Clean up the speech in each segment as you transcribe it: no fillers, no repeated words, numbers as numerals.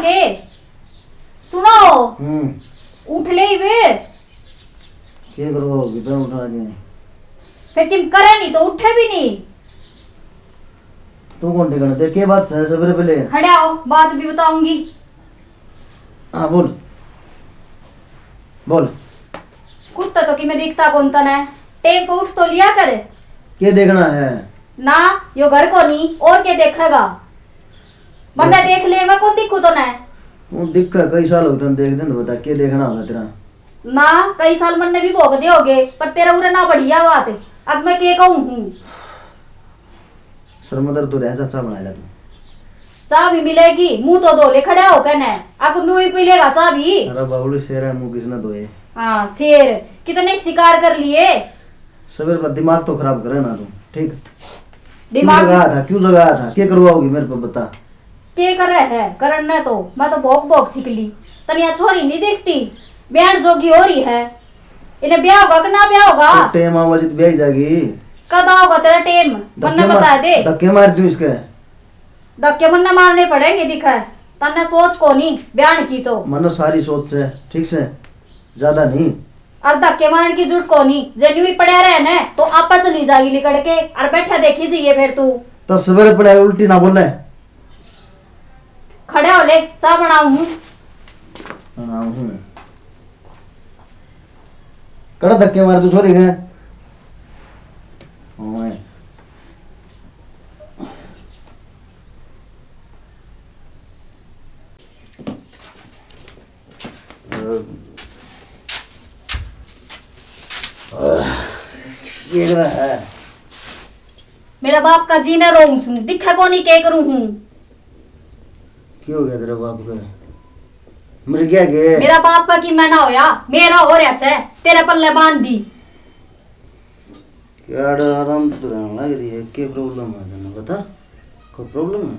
के सुनो। उठ ले वे क्या करो कितना उठा के फिर तुम करे नहीं तो उठे भी नहीं। तू कौन टिकन दे के बात है सबरे पहले खड़े आओ बात भी बताऊंगी। हाँ बोल बोल। कुत्ता तो कि मैं दिखता कौन तन है। टेम पे उठ तो लिया करे। क्या देखना है ना यो घर को नहीं और क्या देखेगा। बंदा देख ले मैं कौन दिखू तो ना वो दिक्का कई साल होते हैं देख दे बता क्या देखना होगा तेरा ना। कई साल मन ने भी भोग दे होगे पर तेरा उरे ना बढ़िया बात है। अब मैं के कहूं हूँ सरमदर तो रह चाचा बनाया तू चाह भी मिलेगी मुंह तो धो ले खड़ा हो कहने अब नू ही पी लेगा चाह भी। अरे बाबुल शेर है मुंह किसने धोए। हाँ शेर कितने शिकार कर लिए। सवेर पर दिमाग तो खराब करे ना तू ठीक। दिमाग क्यों जगाया था क्या करवाओगी मेरे को बता। के करे है करने तो मैं तो भोग भोग छिकली तनिया छोरी नहीं देखती ब्याह जोगी हो रही है। इन्हें ब्याह होगा कि ना ब्याह होगा। तो टेम आवाज ब्याह जाएगी कद होगा तेरा टेम मन्ने बता दे। धक्के मार दूं इसके धक्के मन्ने मारने पड़ेंगे दिखा है तन्ने सोच को नहीं बयान की तो मन सारी सोच से ठीक से ज्यादा नहीं। और धक्के मारने की जुट को नहीं जब ही पड़े रहे न तो आपा चली जाएगी लिकड़ के और बैठा देखी जाइए फिर तू तो सवेरे पड़े उल्टी ना बोले खड़े हो ले चाह बनाऊ हूँ। कड़ा धक्के मार तू छोरी गए ये है मेरा बाप का जीना रोऊं सुन दिखा को नहीं के करूं हूँ। क्यों हो गया तेरे बाप का मर गया के मेरा बाप का की मैना होया मेरा हो रहा से तेरे पल्ले बांध दी। क्या आराम तो रहने लग रही है क्या प्रॉब्लम है तेने बता कोई प्रॉब्लम है।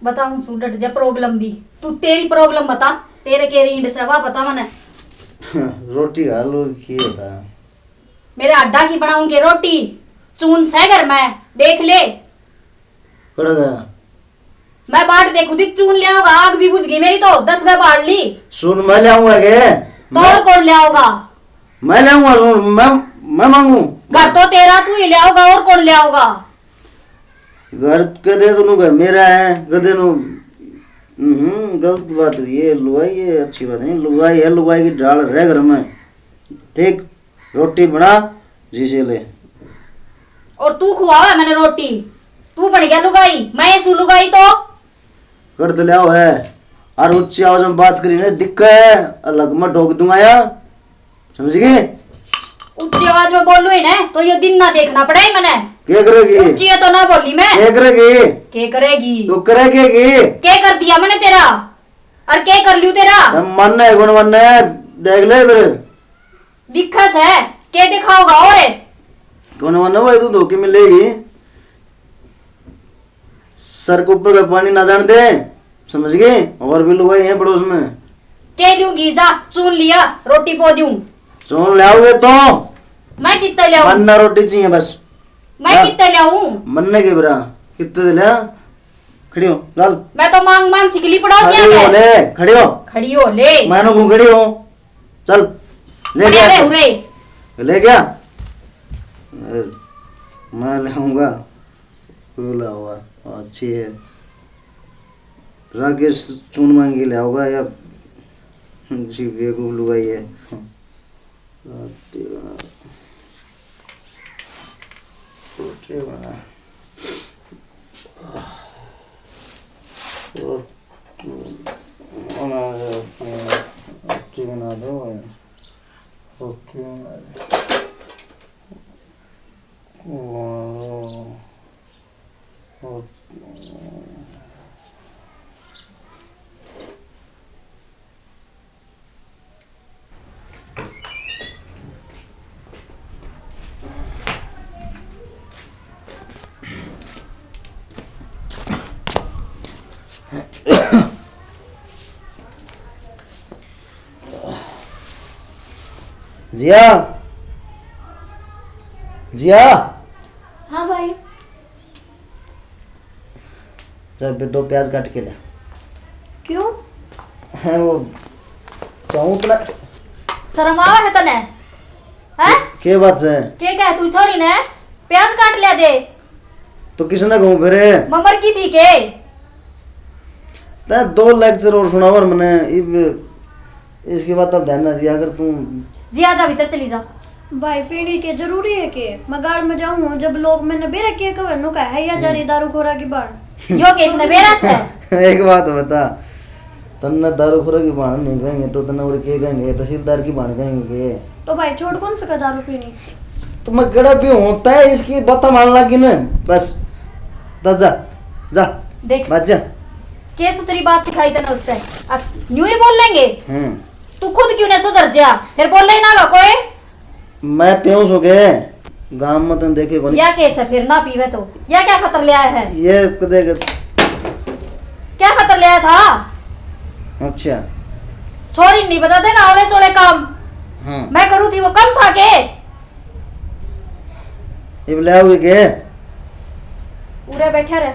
बताऊं सु डट जा प्रॉब्लम भी तू तेरी प्रॉब्लम बता तेरे के रींड से वाह बता मने। रोटी आलू किए था मेरे अड्डा की बनाऊंगी रोटी चून से घर में देख ले कड़ा गया मैं बाट देखू थी चून ले आओगा आग भी बुझ गई मेरी तो 10 में बाढ़ ली। सुन मैं ले आऊंगा के तो और कौन ले आओगा। मैं ले आऊंगा सुन मैं मांगू घर तो तेरा तू ही ले आओगा और कौन ले आओगा। घर गधे दोनों का मेरा है गधे नो गलत बात हुई है लुगाई ये अच्छी बात नहीं लुगाई है लुगाई की डाल रह घर में ठीक रोटी बना जिसे ले और तू खुआवा मैंने रोटी तू बन गया लुगाई मैं सु लुगाई तो कर तो लिया है और उच्च आवाज में बात करी ना दिक्कत है अलग में ठोक दूंगा यार समझ गए। ऊंची आवाज में बोलू ही ना तो ये दिन ना देखना पड़े मैंने क्या करेगी ऊंची है तो ना बोली मैं क्या करेगी क्या करेगी तो करेगी क्या कर दिया मैंने तेरा और क्या कर लियो तेरा मन है गुण मन है देख ले फिर दिक्कत है क्या दिखाओगा और कौन मन है भाई तू धोखे मिलेगी सर के ऊपर का पानी ना जान दे समझ गए और भी लोग हैं पड़ोस में क्या दूंगी जा चुन लिया रोटी पो दूं सुन लाओगे तो मैं कितना लाऊं मन्ना रोटी चाहिए बस मैं कितना लाऊं मन्ने के बरा कितने दे लिया खड़ी हो लाल मैं तो मांग मांग चिकली पड़ोस खड़ी हो ले खड़ी हो ले मानो को खड़ी हो चल ले गया उरे ले गया मैं लाऊंगा बोला हुआ अच्छी है राकेश चून मांग के ले आओगा या जी बेगू लुगाई है रोटी बना रोटी बना दो रोटी बना दो जिया जिया हाँ भाई जब 2 प्याज काट के ले क्यों? है वो कहूँ तो शर्म आवे है तने? हैं? के बात से के कह तू छोरी ने प्याज काट लिया दे। तो किसने कहूँ फिर ममर की थी के? ते 2 लेक्चर और सुनावर मैंने इब इसकी बात अब ध्यान ना दिया अगर तू जी आजा भीतर चली जा। भाई पीढ़ी के जरूरी है के मगार में जाऊं जब लोग मैंने बेरा किया कवर नु का है या जारी दारू खोरा की बाण यो केस ने बेरा से एक बात बता तन्ने दारू खुरा की बाण नहीं कहेंगे तो तन्ने और के कहेंगे तहसीलदार की बाण कहेंगे। तो भाई छोड़ कौन सका दारू पीनी? तो मैं गड़ा भी होता है इसकी बता मान लगी ना बस तो जा जा देख बच जा। के सुतरी बात सिखाई तने उससे अब न्यू ही बोल लेंगे। तू खुद क्यों नहीं सुधर जा फिर बोल ले ना लो कोई। मैं प्यूस हो गए गांव में तुम देखे कौन या केस है फिर ना पीवे तो या क्या खतर ले आया है? ये कदे क्या खतर ले आया था? अच्छा छोरी नहीं बता देगा औड़े सोड़े काम हाँ मैं करूँ थी वो कम था के? ये ले आओगे के पूरे बैठे रहे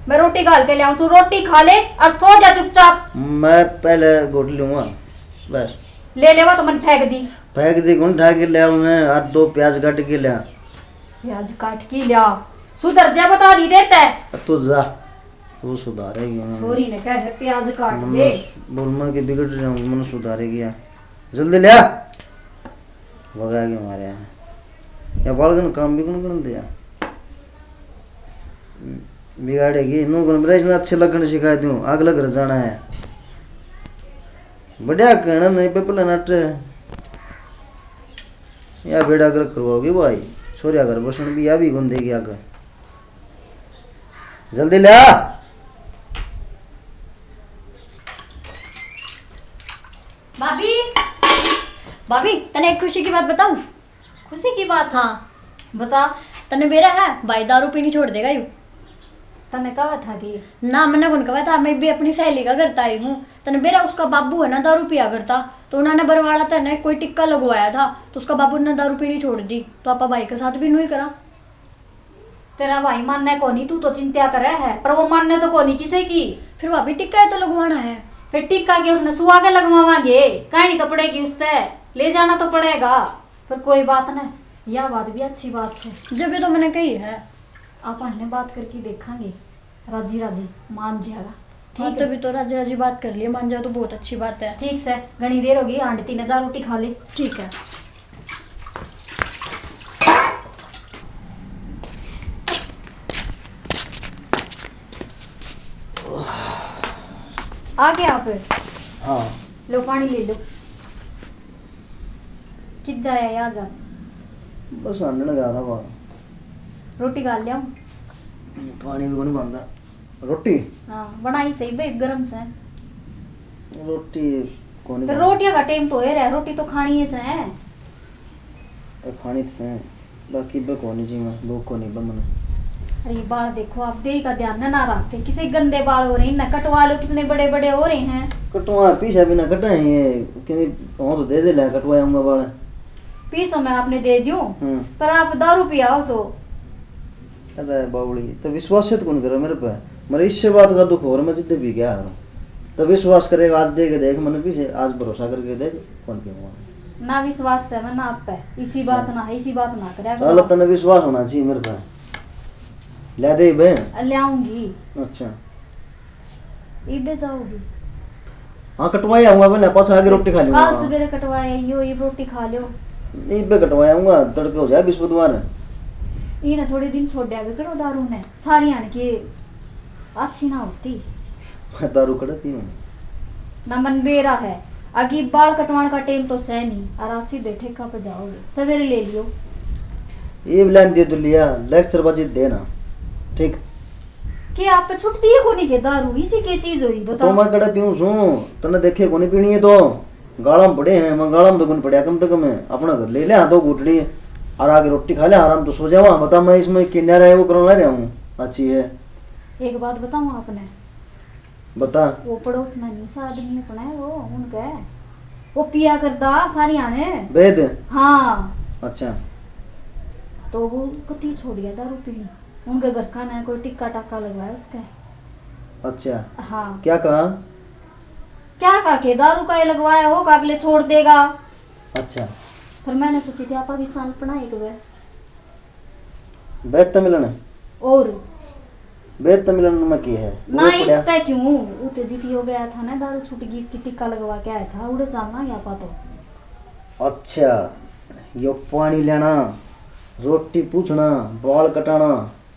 मैं रोटी गाल के ले आऊं तू रोटी खा ले और सो जा चुपचाप। मैं पहले घोट लूंगा बस ले लेवा तो मन फेंक दी। फेंक दी कौन उठा के ले आऊं मैं और 2 प्याज काट के ले आ। प्याज काट के लिया सुधर जा बता दी देता है। तू जा तू सुधारेगी छोरी ने कह प्याज काट दे बोल मैं के बिगड़ जाऊं मन सुधारेगी या जल्दी ले आ भगा के हमारे यहाँ या बालगन काम भी कौन कर दिया बिगाड़ेगी नो कौन ब्रेज ना अच्छे लगन सिखा दूं अगला घर जाना है बढ़िया कहना नहीं पे पहले नट या बेड़ा कर करवाओगी भाई छोरिया घर बसन भी या भी गुन देगी आगे जल्दी ले आ। भाभी भाभी तने एक खुशी की बात बताऊं? खुशी की बात हाँ बता। तने बेरा है भाई दारू पीनी छोड़ देगा यू। तने कहा था कि ना मैंने कौन कहा था मैं भी अपनी सहेली का करता आई हूँ। तने बेरा उसका बाबू है ना दारू पिया करता तो उन्होंने बरवाड़ा था ना कोई टिक्का लगवाया था तो उसका बाबू ने दारू पीनी छोड़ दी तो आपा भाई के साथ भी नहीं करा। तेरा भाई मानने को नहीं तू तो चिंता करे है पर वो मानने तो को नहीं किसे की। फिर भाभी टिक्का है तो लगवाना है। फिर टिक्का के उसने सुआ के लगवावांगे कहानी तो पड़ेगी उससे ले जाना तो पड़ेगा। फिर कोई बात नहीं यह बात भी अच्छी बात है जब ये तो मैंने कही है आप हमने बात करके देखेंगे राजी राजी मान जाएगा। हाँ ठीक है तभी तो राजी राजी बात कर लिए मान जाओ तो बहुत अच्छी बात है। ठीक से घनी देर होगी आंटी 3000 रोटी खा ले। ठीक है आ गया आप हाँ लो पानी ले लो कित जाया या जा बस आने लगा था बाहर रोटी खा लिया पानी भी नहीं बनता रोटी हाँ बनाई सही भाई गरम से रोटी कौन फिर रोटियां का टाइम तो है रहा रोटी तो खानी है से खानी थे बाकी बे कौन जी मैं भूख को नहीं बमन। अरे ये बाल देखो आप दे का ध्यान ना रखते किसी गंदे बाल हो रहे हैं ना कटवा लो कितने बड़े बड़े हो रहे हैं। कटवा पीछे बिना कटाए ये कि हो तो दे दे ले कटवाऊंगा बाल पीसो मैं आपने दे दूं पर आप दारू पियाओ सो। अरे बावड़ी तो विश्वास तो कौन करे मेरे पे मेरे इससे बात का दुख हो रहा मैं जिद्दे भी क्या तो विश्वास करेगा आज दे के देख मैंने पीछे आज भरोसा करके देख कौन क्यों ना विश्वास है मैं ना आप पे इसी बात ना है इसी बात ना करे चलो तने विश्वास होना चाहिए मेरे पे ले दे बे ले आऊंगी। अच्छा इबे जाओगी हाँ कटवाई आऊंगा पहले पाछा आगे रोटी खा लूंगा कल सवेरे कटवाए यो ये रोटी खा लो नहीं बे कटवाई आऊंगा तड़के हो जाए बुधवार ये ना थोड़े दिन छोड़ दिया करो दारू ने सारी आने की अच्छी ना होती मैं दारू कड़ती हूँ ना मन बेरा है आगे बाल कटवाने का टाइम तो सह नहीं और आप सीधे ठेका पे जाओगे सवेरे ले लियो। ये प्लान दे तो लिया लेक्चर बजे देना ठीक कि आप पे छुट्टी है कोनी के दारू इसी के चीज हुई तो बताओ। मैं कड़ा पीऊं सू तने देखे कोनी पीनी है तो गाड़ा में पड़े हैं मैं गाड़ा में तो कौन पड़े कम से कम अपना घर ले ले हाँ 2 गुटड़ी और आगे रोटी खा ले आराम तो सो जावा बता मैं इसमें किन्या रहे वो करना रहा हूँ अच्छी है। एक बात बताऊं आपने बता वो पड़ोस में नहीं सा आदमी अपना है वो उनका वो पिया करता सारी आने वेद हाँ अच्छा तो वो कति छोड़ गया दारू पीनी उनके घर का ना कोई टिक्का टाका लगवाया उसका। अच्छा हाँ क्या कहा क्या काके दारू का ये लगवाया होगा, अगले छोड़ देगा। अच्छा फिर मैंने सोची थी आपा भी साल पढ़ाई को गए बेत मिलन है, और बेत मिलन में की है ना इसका क्यों उते जीती हो गया था ना, दारू छूट गई, इसकी टिक्का लगवा के आया था उड़े साल ना, या पा तो अच्छा यो पानी लेना, रोटी पूछना, बाल कटाना,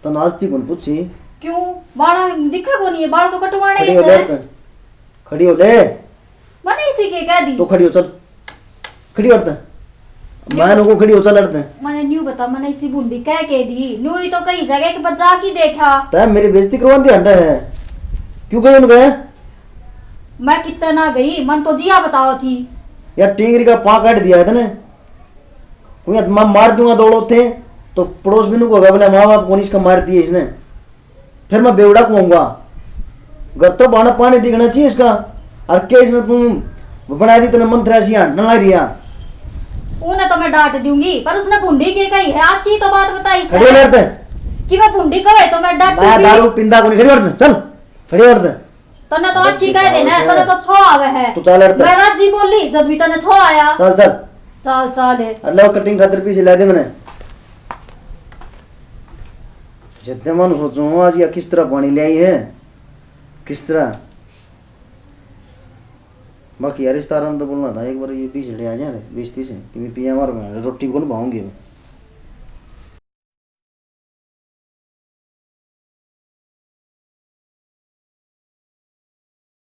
तो नाचती कौन पूछी? क्यों बाड़ा दिखा को नहीं है, बाल तो कटवाने खड़ी हो से ले है। तू, खड़ी हो ले, मैंने इसी के कह दी तो खड़ी हो चल, खड़ी हो तू, मैं को खड़ी हो चल लड़ते। मैंने न्यू बता, मैंने इसी बूंदी कह के दी, न्यू ही तो कई जगह के बच्चा की देखा। तै मेरी बेइज्जती करवा दी हड्डा है, क्यों गए उन गए? मैं कितना ना गई, मन तो जिया बताओ थी। यार टिंगरी का पाँ काट दिया है तने, कोई मैं मार दूंगा दौड़ो थे तो पड़ोस भी को होगा बोले माँ बाप कौन इसका मार दिए इसने, फिर मैं बेवड़ा कहूंगा। घर तो बाना पानी दिखना चाहिए इसका, और क्या इसने तुम बना दी तेने मंत्र ऐसी ना रिया। उन्हें तो मैं डांट दूंगी, पर उसने बूंदी के कही है, अच्छी तो बात बताई खड़ी हो लड़ते, कि मैं बूंदी कहे तो मैं डांट मैं दारू पिंदा को नहीं, खड़ी हो चल, खड़ी हो तने तो अच्छी कह देना, तने तो छो आवे है। तू चल लड़ते, मैं राजी बोली जब भी तने छो आया। चल चल चल चल है अल्लाह कटिंग खातिर पीछे ला दे मैंने। जितने मन सोचो आज या किस तरह पानी ले आई है, किस तरह। बाकी यार इस तारा तो बोलना था एक बार ये पीछे ले आ जाए 20-30 कि मैं पीएमआर में रोटी को भाऊंगी।